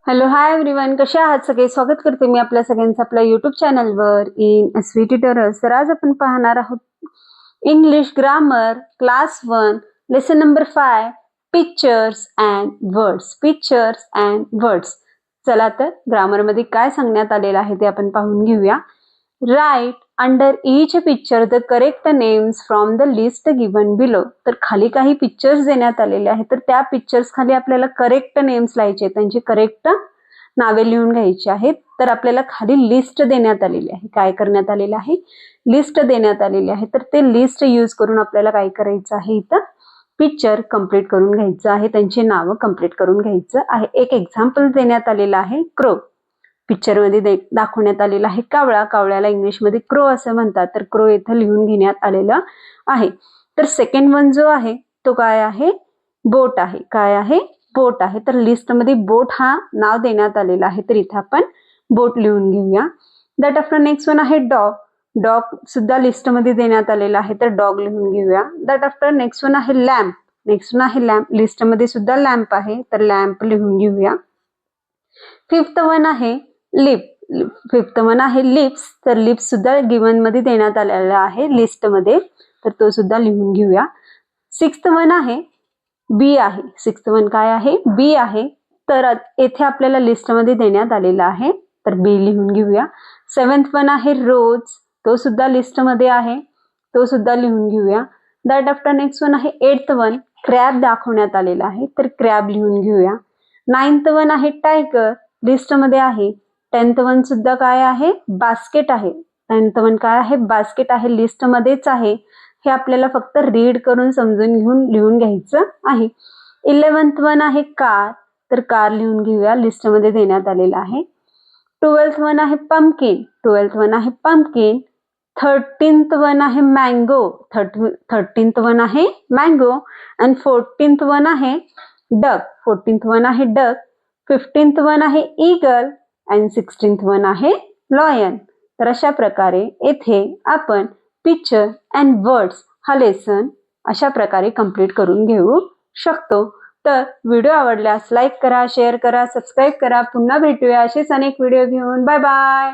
Hello hi everyone, कसे आहात सगळे? स्वागत करते मी आपल्या सगळ्यांचं आपल्या युट्यूब चॅनलवर इन एसवी ट्युटोरियल्स. तर आज आपण पाहणार आहोत English grammar class 1 lesson number 5 pictures and words. Pictures and words. चला तर ग्रामर मध्ये काय सांगण्यात आलेलं आहे ते आपण पाहून घेऊया. Write under each picture the correct names from the list given below. तर खाली काही पिक्चर्स देण्यात आलेले आहेत, तर त्या पिक्चर्स खाली आपल्याला करेक्ट नेम्स लिहायचे, त्यांची करेक्ट नावे लिहून घ्यायची आहेत. तर आपल्याला खाली लिस्ट देण्यात आलेली आहे. काय करण्यात आलेलं आहे? लिस्ट देण्यात आलेली आहे. तर ते लिस्ट यूज करून आपल्याला काय करायचं आहे? इथं पिक्चर कंप्लीट करून घ्यायचं आहे, त्यांची नावं कंप्लीट करून घ्यायचं आहे. एक एक्झाम्पल देण्यात आलेलं आहे क्रो. पिक्चर मध्ये दाखवण्यात आलेला आहे कावळा. कावळ्याला इंग्लिशमध्ये क्रो असं म्हणतात. तर क्रो इथं लिहून घेण्यात आलेलं आहे. तर सेकंड वन जो आहे तो काय आहे? बोट आहे. काय आहे? बोट आहे. तर लिस्ट मध्ये बोट हा नाव देण्यात आलेला आहे, तर इथे आपण बोट लिहून घेऊया. दॅट आफ्टर नेक्स्ट वन आहे डॉग. डॉग सुद्धा लिस्ट मध्ये देण्यात आलेला आहे, तर डॉग लिहून घेऊया. दॅट आफ्टर नेक्स्ट वन आहे लॅम्प. नेक्स्ट वन आहे लॅम्प. लिस्ट मध्ये सुद्धा लॅम्प आहे, तर लॅम्प लिहून घेऊया. फिफ्थ वन आहे लिप. फिफ्थ वन आहे लिप्स. तर लिप्स सुद्धा गिवन मध्ये देण्यात आलेला आहे लिस्ट मध्ये, तर तो सुद्धा लिहून घेऊया. सिक्स्थ वन आहे बी आहे. सिक्स्थ वन काय आहे? बी आहे. तर येथे आपल्याला लिस्ट मध्ये देण्यात आलेला आहे, तर बी लिहून घेऊया. सेवन्थ वन आहे रोज. तो सुद्धा लिस्ट मध्ये आहे, तो सुद्धा लिहून घेऊया. दॅट आफ्टर नेक्स्ट वन आहे एट्थ वन. क्रॅब दाखवण्यात आलेला आहे, तर क्रॅब लिहून घेऊया. नाइन्थ वन आहे टायगर. लिस्ट मध्ये आहे. 10th वन सुद्धा काय आहे? बास्केट आहे. 10th वन काय आहे? बास्केट आहे. लिस्ट मध्येच आहे. हे आपल्याला फक्त रीड करून समजून घेऊन लिहून घ्यायचं आहे. 11th वन आहे कार. तर कार लिहून घेऊया, लिस्ट मध्ये देण्यात आलेला आहे. 12th वन आहे पंपकिन. 12th वन आहे पंपकिन. 13th वन आहे मँगो. 13th वन आहे मँगो. आणि 14th वन आहे डक. 14th वन आहे डक. 15th वन आहे ईगल. आणि 16th वन आहे लॉयन. तर अशा प्रकारे येथे आपण पिक्चर अँड वर्ड्स हा लेसन अशा प्रकारे कंप्लीट करून घेऊ शकतो. तर व्हिडिओ आवडल्यास लाईक करा, शेअर करा, सबस्क्राईब करा. पुन्हा भेटूया असेच अनेक व्हिडिओ घेऊन. Bye bye.